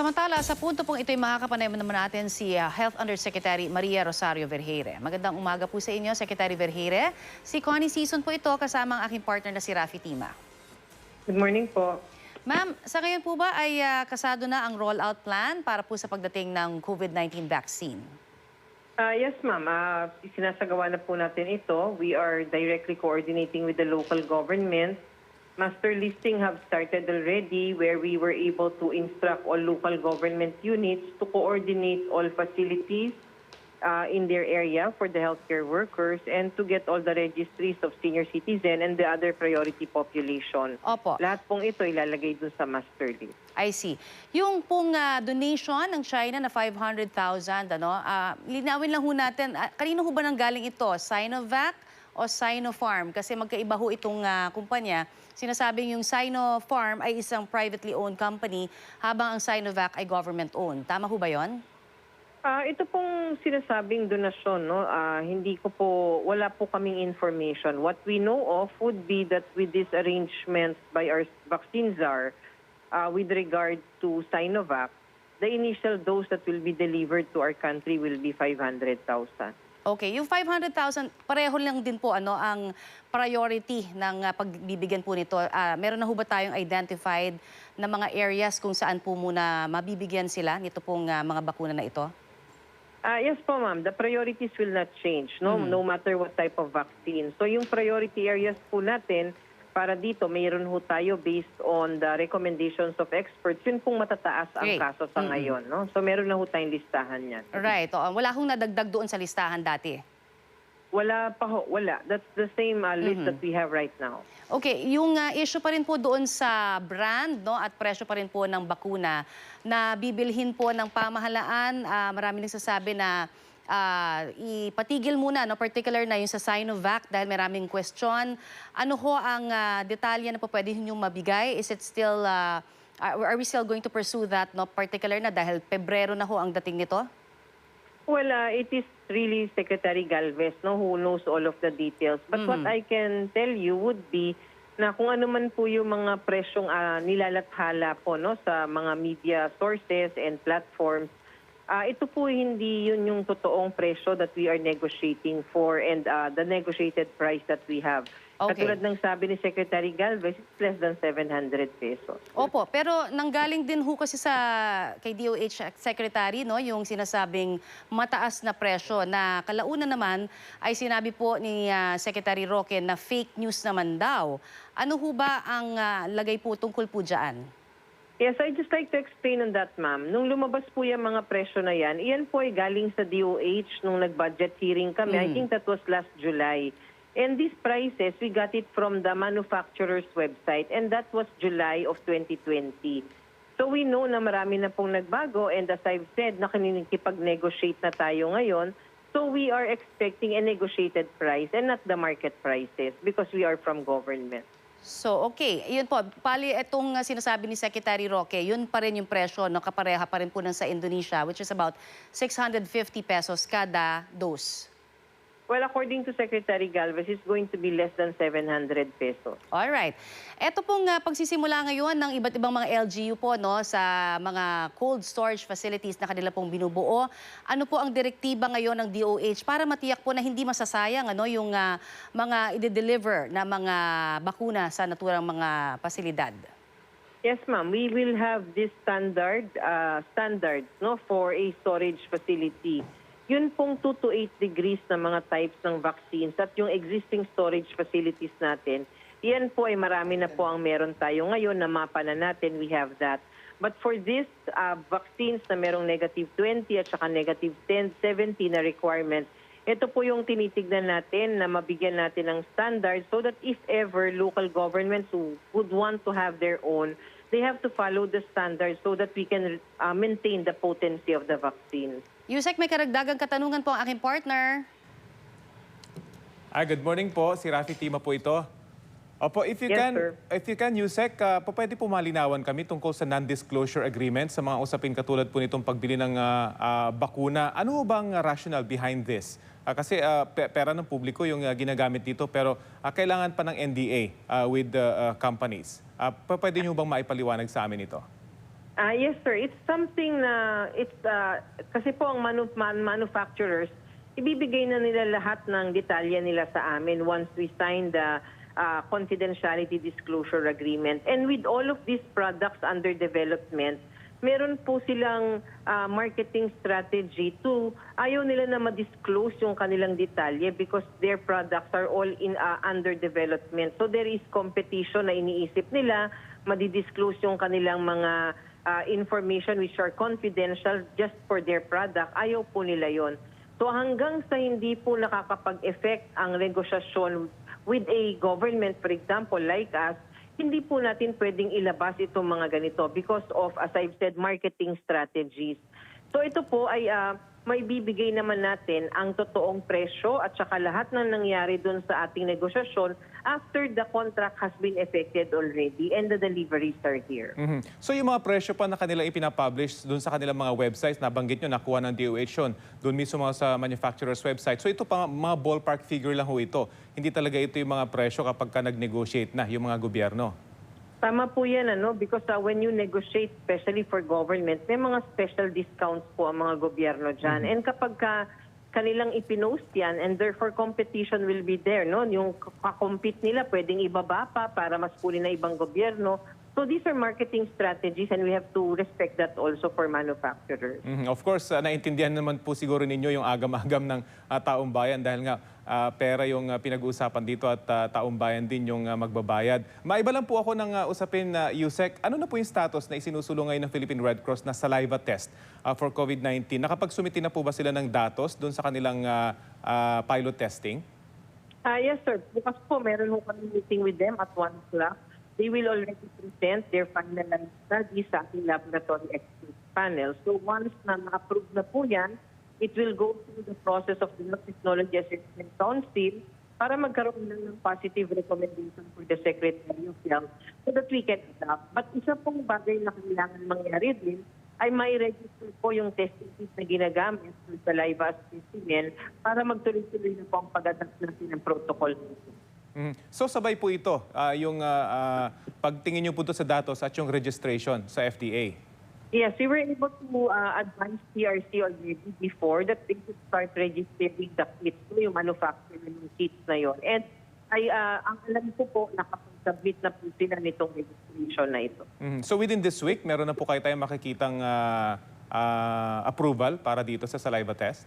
Samantala, sa punto pong ito'y makakapanayam naman natin si Health Undersecretary Maria Rosario Vergeire. Magandang umaga po sa inyo, Secretary Vergeire. Si Connie Season po ito kasama ang aking partner na si Rafi Tima. Good morning po. Ma'am, sa ngayon po ba ay kasado na ang rollout plan para po sa pagdating ng COVID-19 vaccine? Yes, ma'am. Sinasagawa na po natin ito. We are directly coordinating with the local government. Master listing have started already where we were able to instruct all local government units to coordinate all facilities in their area for the healthcare workers and to get all the registries of senior citizen and the other priority population. Opo. Lahat pong ito ilalagay dun sa master list. I see. Yung pong donation ng China na 500,000, linawin lang ho natin, kanino ho ba nang galing ito? Sinovac o Sinopharm? Kasi magkaiba ho itong kumpanya. Sinasabing yung Sinopharm ay isang privately owned company habang ang Sinovac ay government-owned. Tama ho ba yon? Ito pong sinasabing donasyon, no, wala po kaming information. What we know of would be that with this arrangement by our vaccine czar, with regard to Sinovac, the initial dose that will be delivered to our country will be 500,000. Okay, yung 500,000, pareho lang din po ang priority ng pagbibigyan po nito. Meron na ho ba tayong identified na mga areas kung saan po muna mabibigyan sila nito pong mga bakuna na ito? Yes po, ma'am. The priorities will not change, no matter what type of vaccine. So yung priority areas po natin, para dito, mayroon ho tayo based on the recommendations of experts. Yun pong matataas ang kaso sa ngayon. No? So meron na ho tayong listahan yan. Right. Wala hong nadagdag doon sa listahan dati? Wala pa ho. Wala. That's the same list that we have right now. Okay. Yung issue pa rin po doon sa brand at presyo pa rin po ng bakuna na bibilhin po ng pamahalaan. Marami nagsasabi na ipatigil muna, particular na yung sa Sinovac dahil maraming question. Ano ho ang detalye na po pwede ninyong mabigay? Is it still, are we still going to pursue that, particular na dahil Pebrero na ho ang dating nito? Well, it is really Secretary Galvez who knows all of the details. But what I can tell you would be na kung ano man po yung mga presyong nilalathala po sa mga media sources and platforms, ito po hindi yun yung totoong presyo that we are negotiating for and the negotiated price that we have. Okay. Katulad ng sabi ni Secretary Galvez, it's less than 700 pesos. Opo, pero nanggaling din ho kasi kay DOH Secretary yung sinasabing mataas na presyo na kalaunan naman ay sinabi po ni Secretary Roque na fake news naman daw. Ano ho ba ang lagay po tungkol po dyan? Yes, I'd just like to explain on that, ma'am. Nung lumabas po yung mga presyo na yan, iyan po ay galing sa DOH nung nag-budget hearing kami. I think that was last July. And these prices, we got it from the manufacturer's website and that was July of 2020. So we know na marami na pong nagbago and as I've said, nakikipag-negotiate na tayo ngayon. So we are expecting a negotiated price and not the market prices because we are from government. So, okay. Yun po, pali itong sinasabi ni Secretary Roque, yun pa rin yung presyo, kapareha pa rin po ng sa Indonesia, which is about 650 pesos kada dose. Well, according to Secretary Galvez, it's going to be less than 700 pesos. Alright. Ito pong pagsisimula ngayon ng iba't ibang mga LGU po sa mga cold storage facilities na kanila pong binubuo. Ano po ang direktiba ngayon ng DOH para matiyak po na hindi masasayang yung mga i-deliver na mga bakuna sa naturang mga pasilidad? Yes, ma'am. We will have this standards for a storage facility. Yun pong 2 to 8 degrees na mga types ng vaccines at yung existing storage facilities natin, yan po ay marami na po ang meron tayo ngayon na mapa na natin, we have that. But for this vaccines na merong -20 at saka -10, 70 na requirement, ito po yung tinitignan natin na mabigyan natin ng standard so that if ever local governments who would want to have their own, they have to follow the standards so that we can maintain the potency of the vaccine. Yusek, may karagdagang katanungan po ang aking partner. Good morning po. Si Rafi Tima po ito. Opo, if you can, Yusek, pwede po malinawan kami tungkol sa non-disclosure agreement sa mga usapin katulad po nitong pagbili ng bakuna. Ano bang rationale behind this? Kasi pera ng publiko yung ginagamit dito pero kailangan pa ng NDA with the companies. Pwede nyo bang maipaliwanag sa amin ito? Yes, sir. It's something na kasi po ang manufacturers, ibibigay na nila lahat ng detalye nila sa amin once we sign the confidentiality disclosure agreement. And with all of these products under development, meron po silang marketing strategy to ayaw nila na ma-disclose yung kanilang detalye because their products are all in under development. So there is competition na iniisip nila, madi-disclose yung kanilang mga information which are confidential just for their product. Ayaw po nila yon. So hanggang sa hindi po nakakapag-effect ang negosyasyon with a government, for example, like us, hindi po natin pwedeng ilabas itong mga ganito because of, as I've said, marketing strategies. So ito po ay may bibigay naman natin ang totoong presyo at saka lahat ng nangyari doon sa ating negosasyon after the contract has been effected already and the deliveries are here. So yung mga presyo pa na kanila ipinapublish doon sa kanilang mga websites, nabanggit nyo, nakuha ng DOH yun, doon mismo sa manufacturer's website. So ito pa mga ballpark figure lang ho ito. Hindi talaga ito yung mga presyo kapag ka nag-negotiate na yung mga gobyerno. Tama po yan, because when you negotiate, especially for government, may mga special discounts po ang mga gobyerno dyan. And kapag kanilang ipinost yan, and therefore competition will be there, no? Yung kakompete nila, pwedeng ibaba pa para mas puli na ibang gobyerno. So these are marketing strategies and we have to respect that also for manufacturers. Of course, naintindihan naman po siguro ninyo yung agam-agam ng taong bayan dahil nga pera yung pinag-uusapan dito at taong bayan din yung magbabayad. Maiba lang po ako ng usapin na Yusek. Ano na po yung status na isinusulong ngayon ng Philippine Red Cross na saliva test for COVID-19? Nakapag-sumiti na po ba sila ng datos doon sa kanilang pilot testing? Yes, sir. Bukas po, meron po kami meeting with them at 1 o'clock. They will already present their finalized studies sa ating laboratory expert panel. So once na ma-approve na po yan, it will go through the process of the Health Technology Assessment Council para magkaroon lang ng positive recommendation for the Secretary of Health so that we can adapt. But isa pong bagay na kailangan mangyari din ay may register po yung testing kit na ginagamit sa saliva specimen para magtuloy-tuloy na po ang pag-adapt natin ng protocol. So sabay po ito, yung pagtingin nyo po sa datos at yung registration sa FDA? Yes, we were able to advise PRC already before that they should start registering the kits, yung manufacturer ng kits na yon. And ang alam ko po, nakapag-submit na po sila nitong registration na ito. So within this week, meron na po kayo tayong makikitang approval para dito sa saliva test?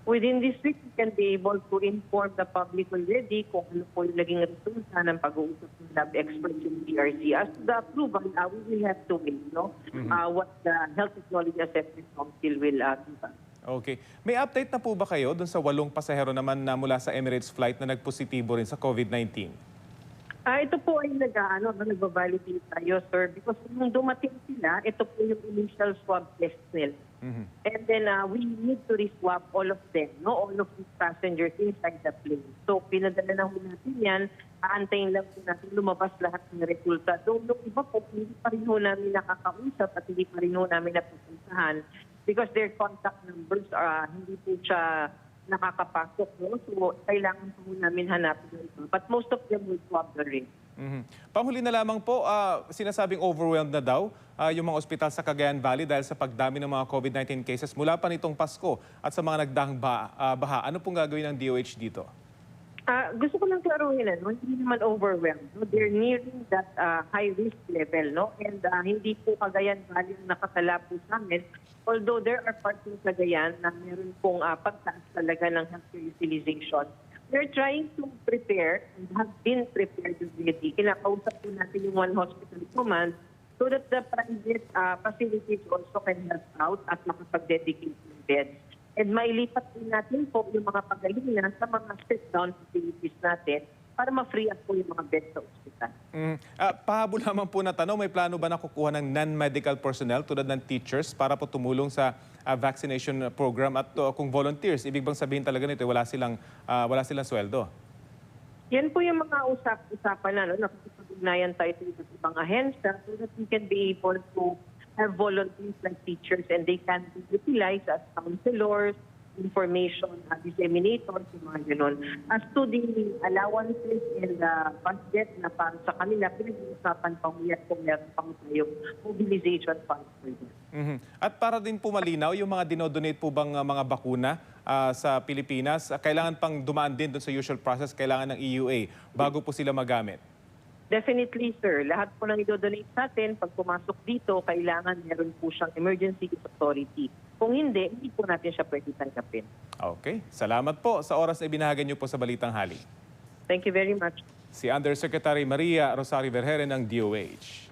Within this week, we can be able to inform the public already kung ano po yung naging resulta ng pag-uusap ng lab experts yung PRC. As to the approval, we will have to wait, what the Health Technology Assessment Council will do. Okay. May update na po ba kayo dun sa 8 pasahero naman na mula sa Emirates flight na nagpositibo rin sa COVID-19? Ito po ay nagbabalidate tayo, sir, because nung dumating sila, ito po yung initial swab test nila. And then we need to re-swab all of them, all of these passengers inside the plane. So pinadala na natin yan, aantayin lang po natin lumabas lahat ng resulta. Though yung iba po, hindi pa rin namin nakakausap at hindi pa rin namin napupuntahan because their contact numbers hindi po siya nakakapasok. So kailangan po namin hanapin ito. But most of them will swab the ring. Panghuli na lamang po, sinasabing overwhelmed na daw yung mga ospital sa Cagayan Valley dahil sa pagdami ng mga COVID-19 cases mula pa nitong Pasko at sa mga nagdaang baha. Ano pong gagawin ng DOH dito? Gusto ko lang klaruhin, hindi naman overwhelmed. They're nearing that high-risk level. And hindi po Cagayan Valley ang nakasala po sa amin. Although there are parts ng Cagayan na meron pong pagtaas talaga ng healthcare utilization. We're trying to prepare and have been prepared already. Kinakausap po natin yung One Hospital Command so that the private facilities also can help out at makapag-dedicate ng beds. And mailipat din natin po yung mga pagaling na sa mga step-down facilities natin para ma-free up po yung mga beds sa ospital. Pahabol naman po na tanong, may plano ba na kukuha ng non-medical personnel tulad ng teachers para po tumulong sa vaccination program at kung volunteers, ibig bang sabihin talaga nito wala silang sweldo? Yan po yung mga usapan na, nakikipag-ugnayan tayo sa ibang ahensya so that we can be able to have volunteers like teachers and they can be utilized as counselors, information disseminators, yung mga gano'n. As to the allowances and the budget na para sa kanila, pinag-uusapan pa kung meron pang tayong mobilization funds for this. At para din po malinaw, yung mga dinodonate po bang mga bakuna sa Pilipinas, kailangan pang dumaan din doon sa usual process, kailangan ng EUA bago po sila magamit? Definitely, sir. Lahat po ng idodonate sa atin, pag pumasok dito, kailangan meron po siyang emergency use authority. Kung hindi po natin siya pwede tanggapin. Okay. Salamat po sa oras na ibinahagan niyo po sa Balitang Hali. Thank you very much. Si Undersecretary Maria Rosario Vergere ng DOH.